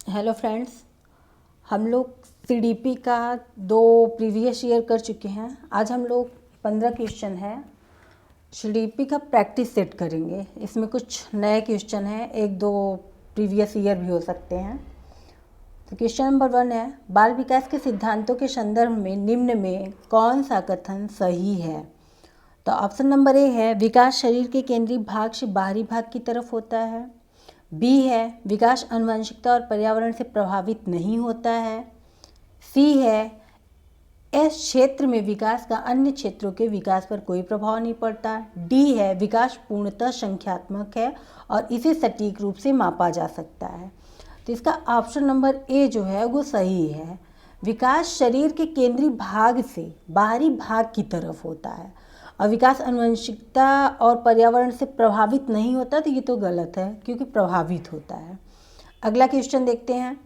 Hello friends, हम लोग CDP का 2 प्रीवियस ईयर कर चुके हैं। आज हम लोग 15 क्वेश्चन है सीडीपी का प्रैक्टिस सेट करेंगे। इसमें कुछ नए क्वेश्चन हैं, 1-2 प्रीवियस ईयर भी हो सकते हैं। तो क्वेश्चन नंबर 1 है, बाल विकास के सिद्धांतों के संदर्भ में निम्न में कौन सा कथन सही है। तो ऑप्शन नंबर ए है, विकास शरीर के केंद्रीय भाग से बाहरी भाग की तरफ होता है। बी है, विकास आनुवंशिकता और पर्यावरण से प्रभावित नहीं होता है। सी है, इस क्षेत्र में विकास का अन्य क्षेत्रों के विकास पर कोई प्रभाव नहीं पड़ता। डी है, विकास पूर्णतः संख्यात्मक है और इसे सटीक रूप से मापा जा सकता है। तो इसका ऑप्शन नंबर ए जो है वो सही है। विकास शरीर के केंद्रीय भाग से बाहरी भाग की तरफ होता है और विकास आनुवंशिकता और पर्यावरण से प्रभावित नहीं होता, तो ये तो गलत है क्योंकि प्रभावित होता है। अगला क्वेश्चन देखते हैं,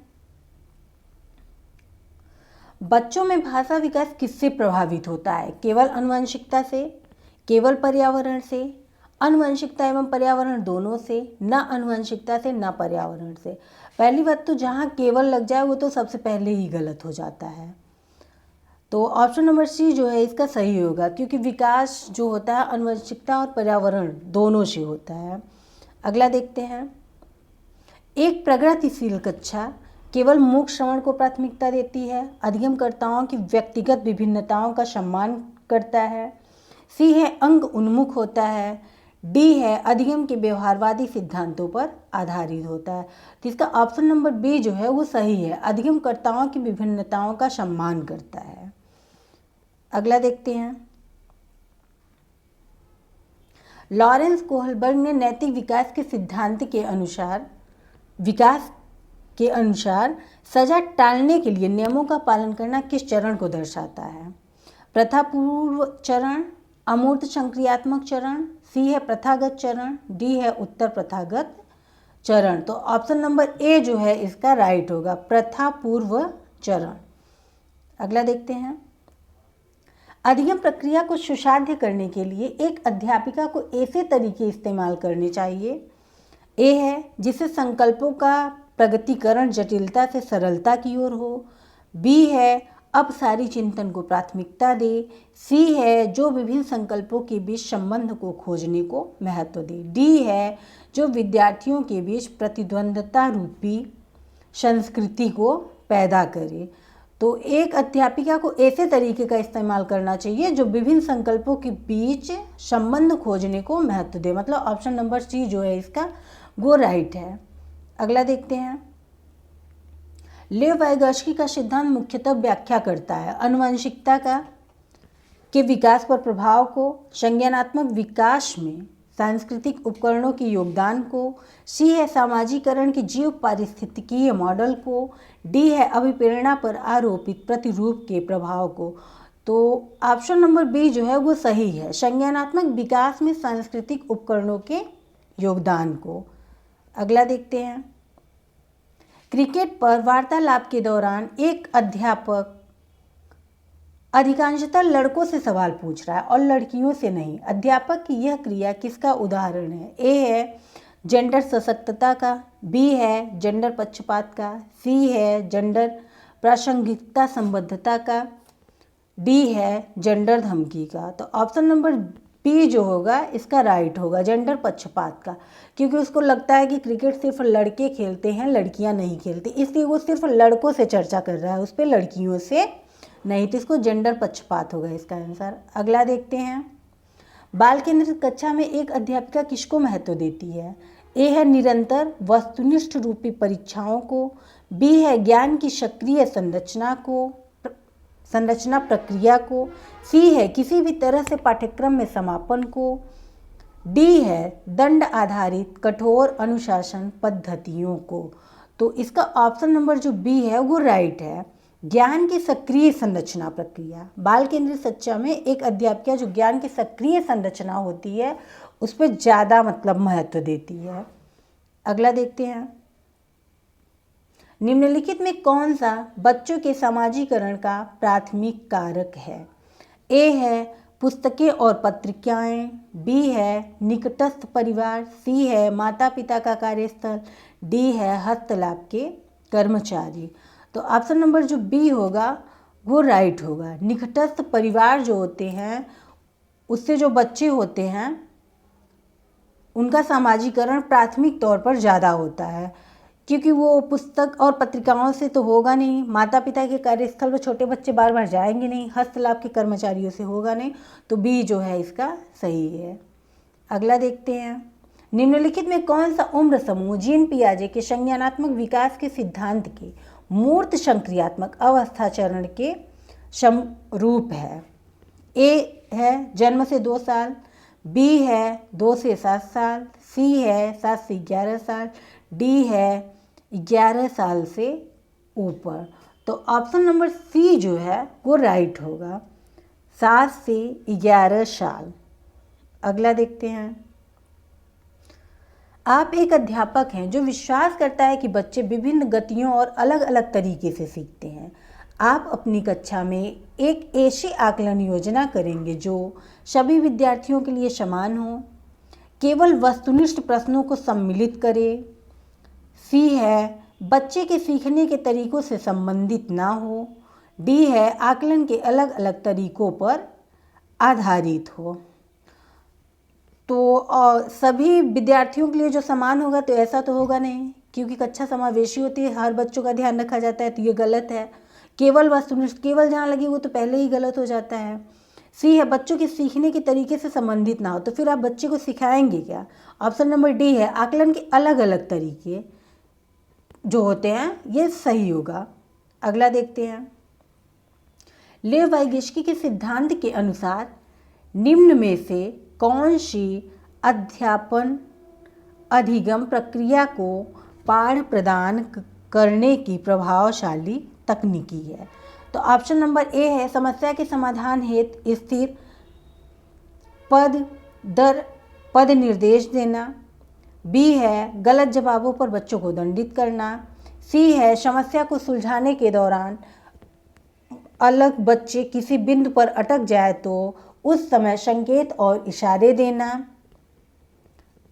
बच्चों में भाषा विकास किससे प्रभावित होता है। केवल आनुवंशिकता से, केवल पर्यावरण से, आनुवंशिकता एवं पर्यावरण दोनों से, न आनुवंशिकता से न पर्यावरण से। पहली बात तो जहाँ केवल लग जाए वो तो सबसे पहले ही गलत हो जाता है। तो ऑप्शन नंबर सी जो है इसका सही होगा, क्योंकि विकास जो होता है आनुवंशिकता और पर्यावरण दोनों से होता है। अगला देखते हैं, एक प्रगतिशील कक्षा केवल मूक श्रवण को प्राथमिकता देती है, अधिगमकर्ताओं की व्यक्तिगत विभिन्नताओं का सम्मान करता है। सी है, अंग उन्मुख होता है। डी है, अधिगम के व्यवहारवादी सिद्धांतों पर आधारित होता है। तो इसका ऑप्शन नंबर बी जो है वो सही है, अधिगमकर्ताओं की विभिन्नताओं का सम्मान करता है। अगला देखते हैं, लॉरेंस कोहलबर्ग ने नैतिक विकास के सिद्धांत के अनुसार सजा टालने के लिए नियमों का पालन करना किस चरण को दर्शाता है। प्रथापूर्व चरण, अमूर्त संक्रियात्मक चरण, सी है प्रथागत चरण, डी है उत्तर प्रथागत चरण। तो ऑप्शन नंबर ए जो है इसका राइट होगा, प्रथापूर्व चरण। अगला देखते हैं, अधिगम प्रक्रिया को सुसाध्य करने के लिए एक अध्यापिका को ऐसे तरीके इस्तेमाल करने चाहिए। ए है, जिससे संकल्पों का प्रगतीकरण जटिलता से सरलता की ओर हो। बी है, अपसारी चिंतन को प्राथमिकता दे। सी है, जो विभिन्न संकल्पों के बीच संबंध को खोजने को महत्व दे। डी है, जो विद्यार्थियों के बीच प्रतिद्वंद्वता रूपी संस्कृति को पैदा करे। तो एक अध्यापिका को ऐसे तरीके का इस्तेमाल करना चाहिए जो विभिन्न संकल्पों के बीच संबंध खोजने को महत्व दे। मतलब ऑप्शन नंबर सी जो है इसका वो राइट है। अगला देखते हैं, लेव वाइगॉत्स्की का सिद्धांत मुख्यतः व्याख्या करता है आनुवंशिकता के विकास पर प्रभाव को, संज्ञानात्मक विकास में सांस्कृतिक उपकरणों के योगदान को। सी है, सामाजिकरण के जीव पारिस्थितिकीय मॉडल को। डी है, अभिप्रेरणा पर आरोपित प्रतिरूप के प्रभाव को। तो ऑप्शन नंबर बी जो है वो सही है, संज्ञानात्मक विकास में सांस्कृतिक उपकरणों के योगदान को। अगला देखते हैं, क्रिकेट पर वार्तालाप के दौरान एक अध्यापक अधिकांशतः लड़कों से सवाल पूछ रहा है और लड़कियों से नहीं। अध्यापक की यह क्रिया किसका उदाहरण है। ए है, जेंडर सशक्तता का। बी है, जेंडर पक्षपात का। सी है, जेंडर प्रासंगिकता संबद्धता का। डी है, जेंडर धमकी का। तो ऑप्शन नंबर बी जो होगा इसका राइट होगा, जेंडर पक्षपात का, क्योंकि उसको लगता है कि क्रिकेट सिर्फ लड़के खेलते हैं, लड़कियां नहीं खेलती, इसलिए वो सिर्फ लड़कों से चर्चा कर रहा है, उस पर लड़कियों से नहीं। तो इसको जेंडर पक्षपात होगा इसका आंसर। अगला देखते हैं, बाल केंद्रित कक्षा में एक अध्यापिका किसको महत्व देती है। ए है, निरंतर वस्तुनिष्ठ रूपी परीक्षाओं को। बी है, ज्ञान की सक्रिय संरचना प्रक्रिया को। सी है, किसी भी तरह से पाठ्यक्रम में समापन को। डी है, दंड आधारित कठोर अनुशासन पद्धतियों को। तो इसका ऑप्शन नंबर जो बी है वो राइट है, ज्ञान की सक्रिय संरचना प्रक्रिया। बाल केंद्रित कक्षा में एक अध्यापिका जो ज्ञान की सक्रिय संरचना होती है उस पर ज़्यादा मतलब महत्व देती है। अगला देखते हैं, निम्नलिखित में कौन सा बच्चों के समाजीकरण का प्राथमिक कारक है। ए है, पुस्तकें और पत्रिकाएं। बी है, निकटस्थ परिवार। सी है, माता पिता का कार्यस्थल। डी है, हस्तलाभ के कर्मचारी। तो ऑप्शन नंबर जो बी होगा वो राइट होगा। निकटस्थ परिवार जो होते हैं उससे जो बच्चे होते हैं उनका सामाजिकरण प्राथमिक तौर पर ज़्यादा होता है, क्योंकि वो पुस्तक और पत्रिकाओं से तो होगा नहीं, माता पिता के कार्यस्थल पर छोटे बच्चे बार बार जाएंगे नहीं, हस्तलाभ के कर्मचारियों से होगा नहीं, तो बी जो है इसका सही है। अगला देखते हैं, निम्नलिखित में कौन सा उम्र समूह जीन पियाजे के संज्ञानात्मक विकास के सिद्धांत के मूर्त संक्रियात्मक अवस्था चरण के समरूप है? ए है जन्म से 2 साल, बी है 2 से 7 साल, सी है 7 से 11 साल, डी है 11 साल से ऊपर। तो ऑप्शन नंबर सी जो है वो राइट होगा, 7 से 11 साल। अगला देखते हैं, आप एक अध्यापक हैं जो विश्वास करता है कि बच्चे विभिन्न गतियों और अलग अलग तरीके से सीखते हैं। आप अपनी कक्षा में एक ऐसी आकलन योजना करेंगे जो सभी विद्यार्थियों के लिए समान हो, केवल वस्तुनिष्ठ प्रश्नों को सम्मिलित करे। सी है बच्चे के सीखने के तरीकों से संबंधित ना हो। डी है आकलन के अलग अलग तरीकों पर आधारित हो। तो सभी विद्यार्थियों के लिए जो समान होगा तो ऐसा तो होगा नहीं, क्योंकि कक्षा समावेशी होती है, हर बच्चों का ध्यान रखा जाता है, तो ये गलत है। केवल वस्तुनिष्ठ, केवल जहाँ लगी वो तो पहले ही गलत हो जाता है। सी है बच्चों के सीखने के तरीके से संबंधित ना हो, तो फिर आप बच्चे को सिखाएंगे क्या? ऑप्शन नंबर डी है आकलन के अलग अलग तरीके जो होते हैं ये सही होगा। अगला देखते हैं, लेव वाइगेस्की के सिद्धांत के अनुसार निम्न में से कौन सी अध्यापन अधिगम प्रक्रिया को पाठ प्रदान करने की प्रभावशाली तकनीकी है? तो ऑप्शन नंबर ए है समस्या के समाधान हेतु स्थिर पद दर पद निर्देश देना, बी है गलत जवाबों पर बच्चों को दंडित करना, सी है समस्या को सुलझाने के दौरान अलग बच्चे किसी बिंदु पर अटक जाए तो उस समय संकेत और इशारे देना,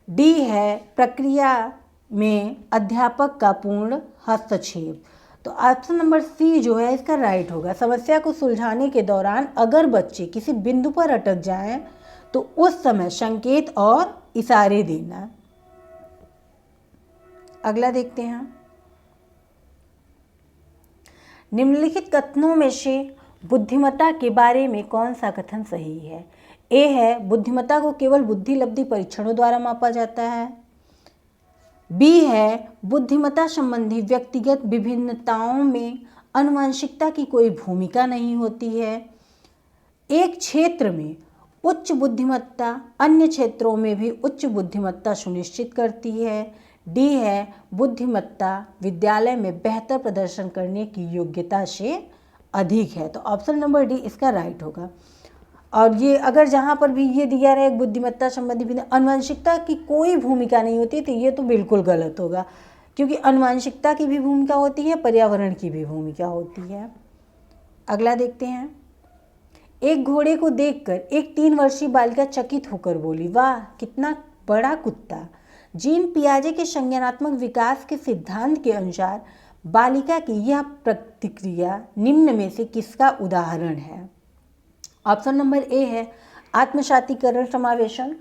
डी है प्रक्रिया में अध्यापक का पूर्ण हस्तक्षेप। तो ऑप्शन नंबर सी जो है इसका राइट होगा, समस्या को सुलझाने के दौरान अगर बच्चे किसी बिंदु पर अटक जाएं तो उस समय संकेत और इशारे देना। अगला देखते हैं, निम्नलिखित कथनों में से बुद्धिमत्ता के बारे में कौन सा कथन सही है? ए है बुद्धिमत्ता को केवल बुद्धि लब्धि परीक्षणों द्वारा मापा जाता है, बी है बुद्धिमत्ता संबंधी व्यक्तिगत विभिन्नताओं में आनुवंशिकता की कोई भूमिका नहीं होती है, एक क्षेत्र में उच्च बुद्धिमत्ता अन्य क्षेत्रों में भी उच्च बुद्धिमत्ता सुनिश्चित करती है, डी है बुद्धिमत्ता विद्यालय में बेहतर प्रदर्शन करने की योग्यता से अधिक है। तो ऑप्शन नंबर डी इसका राइट होगा। और ये अगर जहाँ पर भी ये दिया रहे बुद्धिमत्ता संबंधी आनुवंशिकता की कोई भूमिका नहीं होती तो ये तो बिल्कुल गलत होगा, क्योंकि आनुवंशिकता की भी भूमिका होती है, पर्यावरण की भी भूमिका होती है। अगला देखते हैं, एक घोड़े को देखकर एक 3 वर्षीय बालिका चकित होकर बोली, वाह कितना बड़ा कुत्ता। जीन पियाजे के संज्ञानात्मक विकास के सिद्धांत के अनुसार बालिका की यह प्रतिक्रिया निम्न में से किसका उदाहरण है? ऑप्शन नंबर ए है आत्मसातीकरण समावेशन,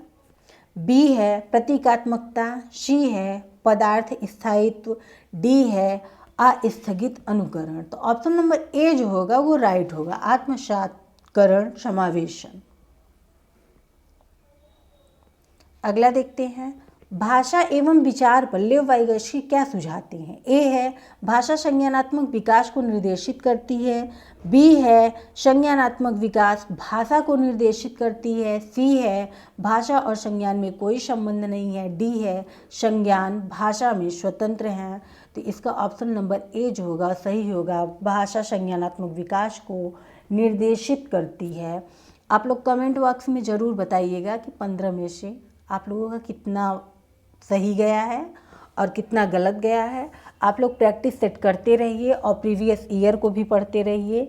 बी है प्रतीकात्मकता, सी है पदार्थ स्थायित्व, डी है अस्थगित अनुकरण। तो ऑप्शन नंबर ए जो होगा वो राइट होगा, आत्मसातीकरण समावेशन। अगला देखते हैं, भाषा एवं विचार पर लेव वाइगेस्की क्या सुझाते हैं? ए है भाषा संज्ञानात्मक विकास को निर्देशित करती है, बी है संज्ञानात्मक विकास भाषा को निर्देशित करती है, सी है भाषा और संज्ञान में कोई संबंध नहीं है, डी है संज्ञान भाषा में स्वतंत्र हैं। तो इसका ऑप्शन नंबर ए जो होगा सही होगा, भाषा संज्ञानात्मक विकास को निर्देशित करती है। आप लोग कमेंट बॉक्स में ज़रूर बताइएगा कि 15 में से आप लोगों का कितना सही गया है और कितना गलत गया है। आप लोग प्रैक्टिस सेट करते रहिए और प्रीवियस ईयर को भी पढ़ते रहिए।